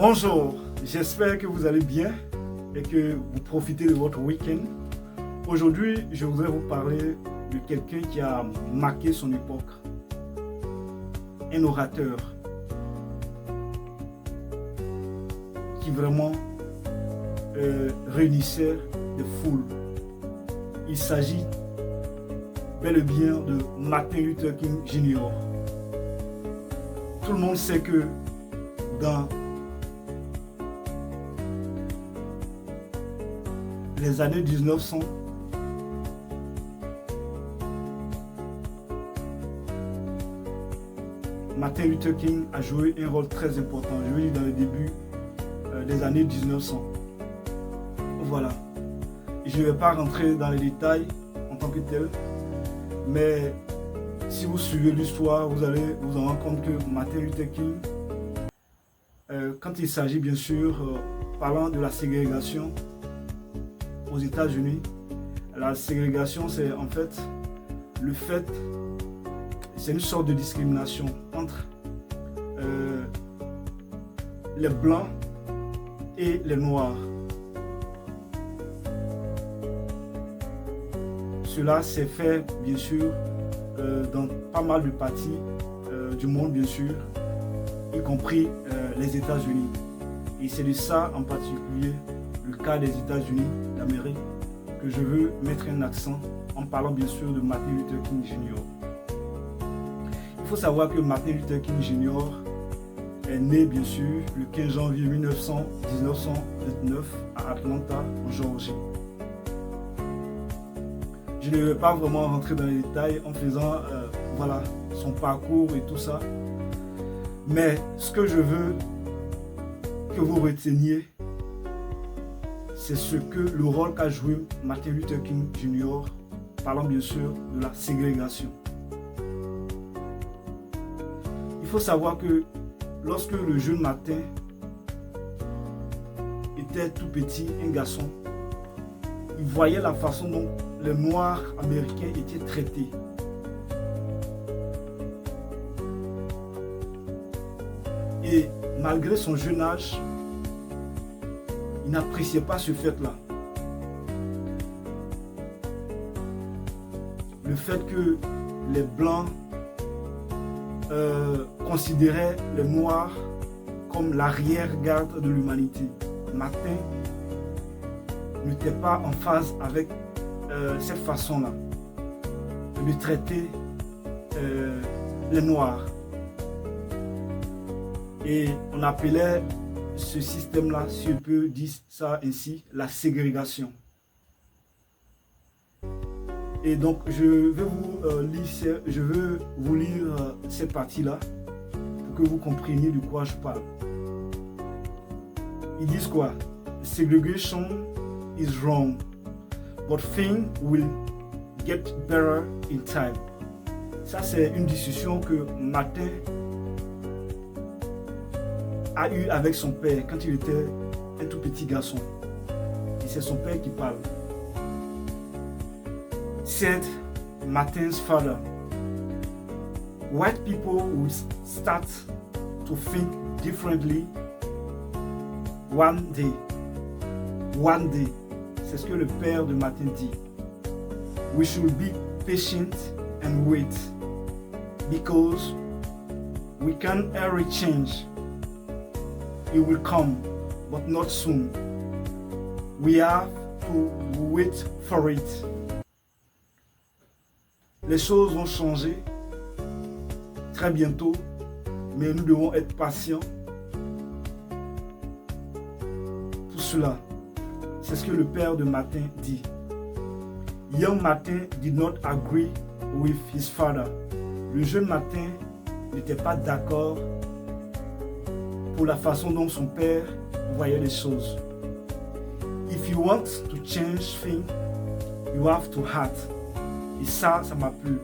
Bonjour, j'espère que vous allez bien et que vous profitez de votre week-end. Aujourd'hui, je voudrais vous parler de quelqu'un qui a marqué son époque. Un orateur qui vraiment réunissait des foules. Il s'agit bel et bien de Martin Luther King Jr. Tout le monde sait que dans les années 1900, Martin Luther King a joué un rôle très important, je veux dire dans le début des années 1900. Voilà. Je ne vais pas rentrer dans les détails en tant que tel, mais si vous suivez l'histoire, vous allez vous en rendre compte que Martin Luther King, quand il s'agit bien sûr, parlant de la ségrégation aux États-Unis, la ségrégation c'est en fait le fait, c'est une sorte de discrimination entre les blancs et les noirs. Cela s'est fait bien sûr dans pas mal de parties du monde bien sûr, y compris les États-Unis. Et c'est de ça en particulier, le cas des États-Unis d'Amérique, que je veux mettre un accent en parlant bien sûr de Martin Luther King Jr. Il faut savoir que Martin Luther King Jr. est né bien sûr le 15 janvier 1929 à Atlanta, en Géorgie. Je ne vais pas vraiment rentrer dans les détails en faisant voilà, son parcours et tout ça. Mais ce que je veux que vous reteniez, c'est ce que le rôle qu'a joué Martin Luther King Jr. parlant bien sûr de la ségrégation. Il faut savoir que lorsque le jeune Martin était tout petit, un garçon, il voyait la façon dont les Noirs américains étaient traités. Et malgré son jeune âge, il n'appréciait pas ce fait-là. Le fait que les Blancs considéraient les Noirs comme l'arrière-garde de l'humanité. Martin n'était pas en phase avec cette façon-là de traiter les Noirs. Et on appelait ce système-là, si on peut dire ça ainsi, la ségrégation. Et donc, je veux vous lire cette partie-là pour que vous compreniez de quoi je parle. Ils disent quoi? Segregation is wrong, but things will get better in time. Ça, c'est une discussion que Martin a eu avec son père quand il était un tout petit garçon. Et c'est son père qui parle. Said Martin's father, white people will start to think differently one day. One day. C'est ce que le père de Martin dit. We should be patient and wait, because we can hurry change. It will come, but not soon. We have to wait for it. Les choses vont changer très bientôt, mais nous devons être patients pour cela. C'est ce que le père de Martin dit. Young Martin did not agree with his father. Le jeune Martin n'était pas d'accord pour la façon dont son père voyait les choses. If you want to change things, you have to act. Et ça m'a plu.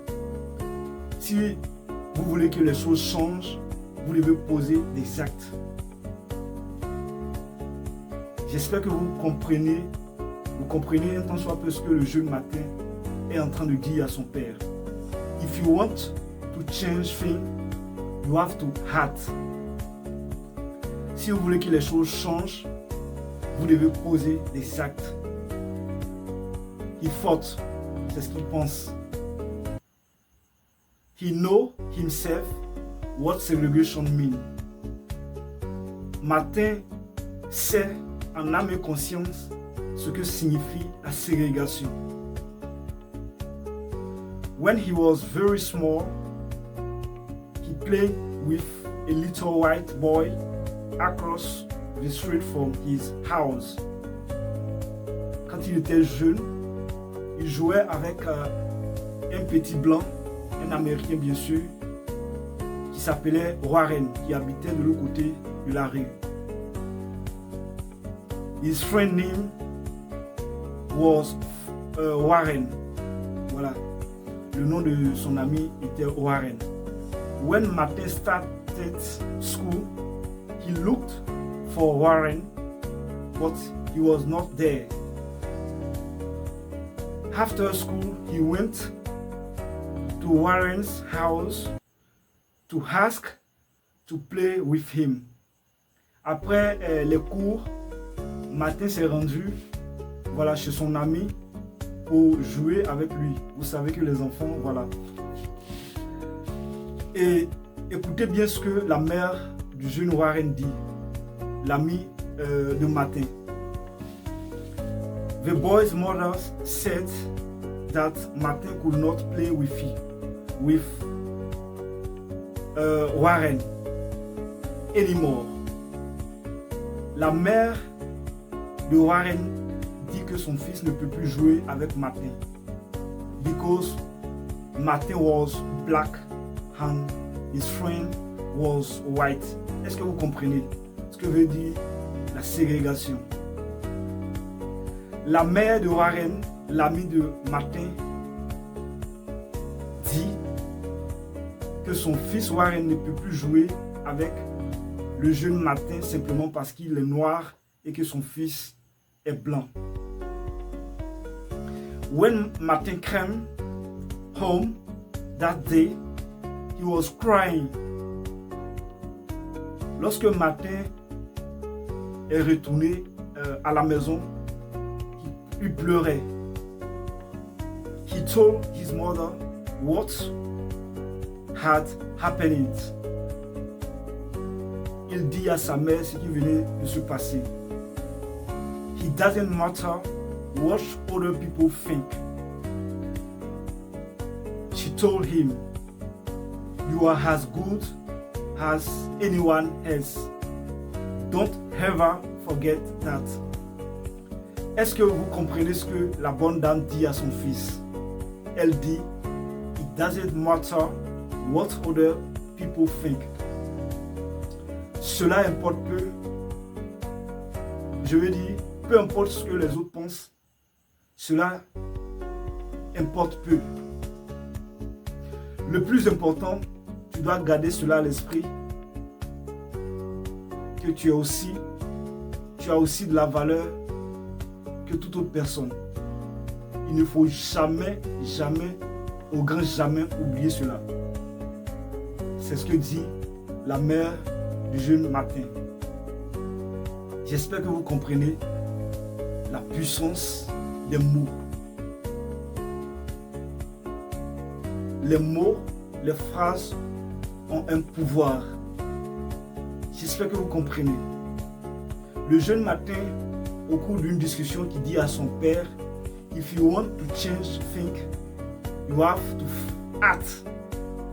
Si vous voulez que les choses changent, vous devez poser des actes. J'espère que vous comprenez un tant soit peu ce que le jeune Martin est en train de dire à son père. If you want to change things, you have to act. Si vous voulez que les choses changent, vous devez poser des actes. He thought, c'est ce qu'il pense. He know himself what segregation mean. Martin sait en âme et conscience ce que signifie la ségrégation. When he was very small, he played with a little white boy across the street from his house. Quand il était jeune, il jouait avec un petit blanc, un Américain bien sûr, qui s'appelait Warren, qui habitait de l'autre côté de la rue. His friend name was Warren. Voilà. Le nom de son ami était Warren. When Martin started school, he looked for Warren, but he was not there. After school, he went to Warren's house to ask to play with him. Après les cours, Martin s'est rendu chez son ami pour jouer avec lui. Vous savez que les enfants, voilà. Et écoutez bien ce que la mère du jeune Warren dit, l'ami de Martin. The boy's mother said that Martin could not play with Warren anymore. La mère de Warren dit que son fils ne peut plus jouer avec Martin because Martin was black and his friend was white. Est-ce que vous comprenez ce que veut dire la ségrégation? La mère de Warren, l'ami de Martin, dit que son fils Warren ne peut plus jouer avec le jeune Martin simplement parce qu'il est noir et que son fils est blanc. When Martin came home that day, he was crying. Lorsque Martin est retourné à la maison, il pleurait. He told his mother what had happened. Il dit à sa mère ce qui venait de se passer. It doesn't matter what other people think. She told him, you are as good as anyone else. Don't ever forget that. Est-ce que vous comprenez ce que la bonne dame dit à son fils? Elle dit, it doesn't matter what other people think. Cela importe peu. Je veux dire, peu importe ce que les autres pensent, cela importe peu. Le plus important, tu dois garder cela à l'esprit, que tu as aussi de la valeur que toute autre personne. Il ne faut jamais, jamais, au grand jamais oublier cela. C'est ce que dit la mère du jeune Martin. J'espère que vous comprenez la puissance des mots. Les mots, les phrases ont un pouvoir. J'espère que vous comprenez. Le jeune Martin, au cours d'une discussion, qui dit à son père, if you want to change things, you have to act.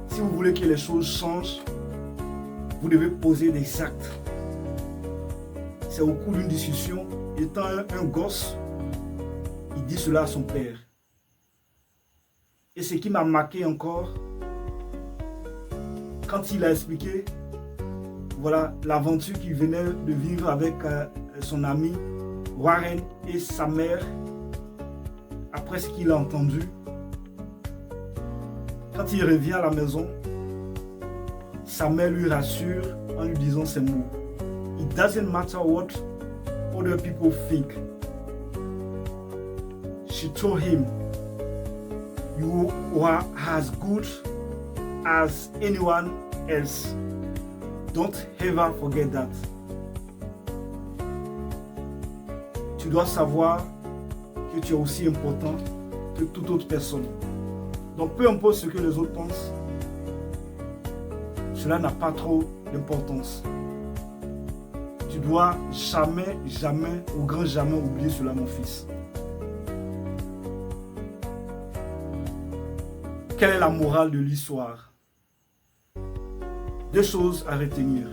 Si vous voulez que les choses changent, vous devez poser des actes. C'est au cours d'une discussion, étant un gosse, il dit cela à son père. Et ce qui m'a marqué encore, quand il a expliqué, voilà, l'aventure qu'il venait de vivre avec son ami Warren et sa mère, après ce qu'il a entendu, quand il revient à la maison, sa mère lui rassure en lui disant ces mots. It doesn't matter what other people think. She told him, you are as good as anyone else. Don't ever forget that. tu dois savoir que tu es aussi important que toute autre personne. Donc peu importe ce que les autres pensent, cela n'a pas trop d'importance. Tu dois jamais, jamais, au grand jamais oublier cela, mon fils. Quelle est la morale de l'histoire? Deux choses à retenir.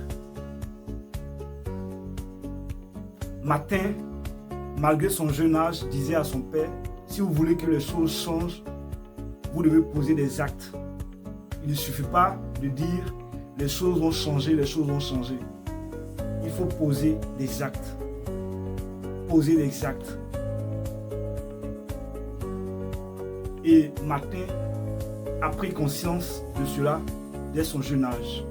Martin, malgré son jeune âge, disait à son père, si vous voulez que les choses changent, vous devez poser des actes. Il ne suffit pas de dire les choses vont changer, les choses vont changer. Il faut poser des actes. Poser des actes. Et Martin a pris conscience de cela dès son jeune âge.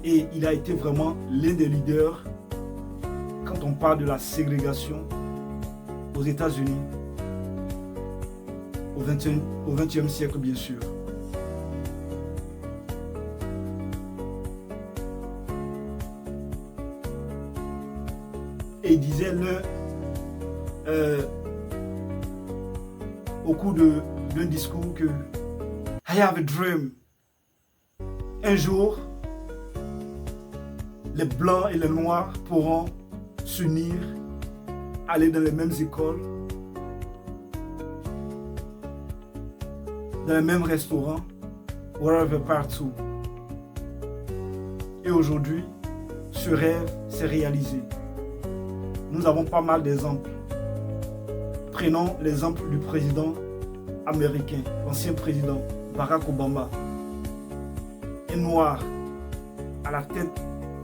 Et il a été vraiment l'un des leaders quand on parle de la ségrégation aux États-Unis, au XXe siècle bien sûr. Et il disait au cours d'un discours que I have a dream. Un jour, les blancs et les noirs pourront s'unir, aller dans les mêmes écoles, dans les mêmes restaurants, wherever, partout. Et aujourd'hui, ce rêve s'est réalisé. Nous avons pas mal d'exemples. Prenons l'exemple du président américain, l'ancien président Barack Obama. Un noir à la tête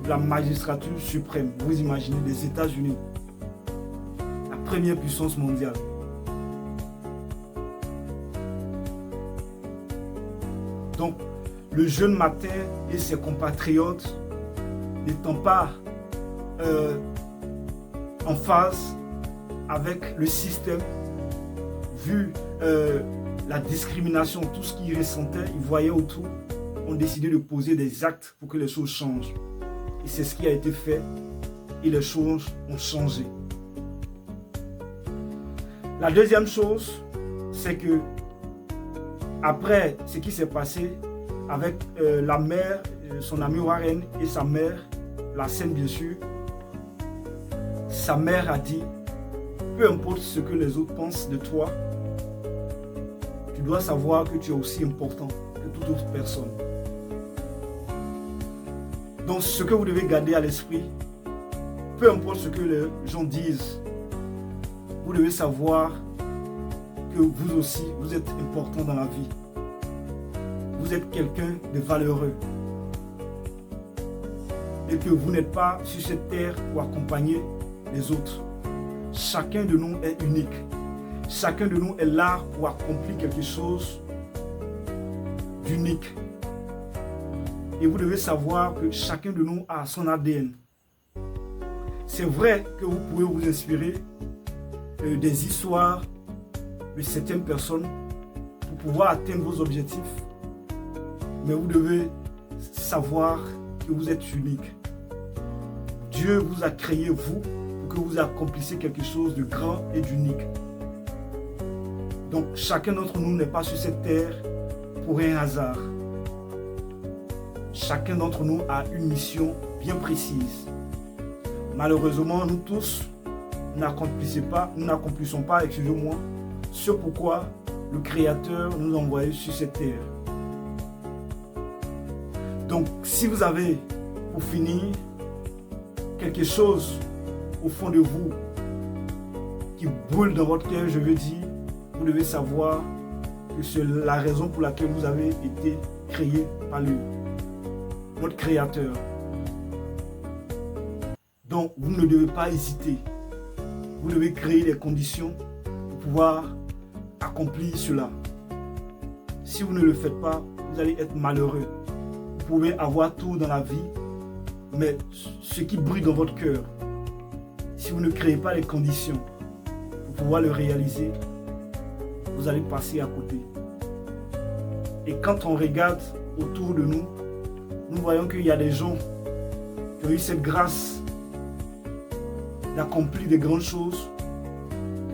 de la magistrature suprême, vous imaginez, des États-Unis, la première puissance mondiale. Donc, le jeune Martin et ses compatriotes n'étant pas en phase avec le système, vu la discrimination, tout ce qu'ils ressentaient, ils voyaient autour, ont décidé de poser des actes pour que les choses changent. Et c'est ce qui a été fait et les choses ont changé. La deuxième chose, c'est que après ce qui s'est passé avec la mère, son ami Warren et sa mère, la scène bien sûr, sa mère a dit, peu importe ce que les autres pensent de toi, tu dois savoir que tu es aussi important que toute autre personne. Donc ce que vous devez garder à l'esprit, peu importe ce que les gens disent, vous devez savoir que vous aussi, vous êtes important dans la vie. Vous êtes quelqu'un de valeureux. Et que vous n'êtes pas sur cette terre pour accompagner les autres. Chacun de nous est unique. Chacun de nous est là pour accomplir quelque chose d'unique. Et vous devez savoir que chacun de nous a son ADN. C'est vrai que vous pouvez vous inspirer des histoires de certaines personnes pour pouvoir atteindre vos objectifs. Mais vous devez savoir que vous êtes unique. Dieu vous a créé, vous, pour que vous accomplissiez quelque chose de grand et d'unique. Donc, chacun d'entre nous n'est pas sur cette terre pour un hasard. Chacun d'entre nous a une mission bien précise. Malheureusement, nous tous n'accomplissons pas, excusez-moi, ce pourquoi le Créateur nous a envoyés sur cette terre. Donc, si vous avez, pour finir, quelque chose au fond de vous qui brûle dans votre cœur, je veux dire, vous devez savoir que c'est la raison pour laquelle vous avez été créé par lui, notre Créateur. Donc, vous ne devez pas hésiter. Vous devez créer les conditions pour pouvoir accomplir cela. Si vous ne le faites pas, vous allez être malheureux. Vous pouvez avoir tout dans la vie, mais ce qui brûle dans votre cœur, si vous ne créez pas les conditions pour pouvoir le réaliser, vous allez passer à côté. Et quand on regarde autour de nous, nous voyons qu'il y a des gens qui ont eu cette grâce d'accomplir des grandes choses,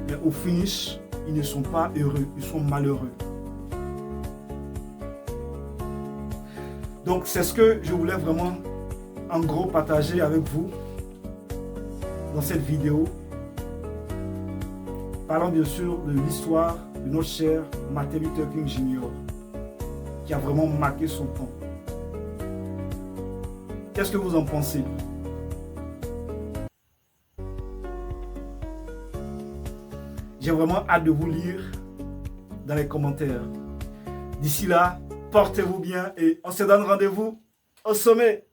mais au finish, ils ne sont pas heureux, ils sont malheureux. Donc c'est ce que je voulais vraiment en gros partager avec vous dans cette vidéo. Parlons bien sûr de l'histoire de notre cher Martin Luther King Jr. qui a vraiment marqué son temps. Qu'est-ce que vous en pensez? J'ai vraiment hâte de vous lire dans les commentaires. D'ici là, portez-vous bien et on se donne rendez-vous au sommet.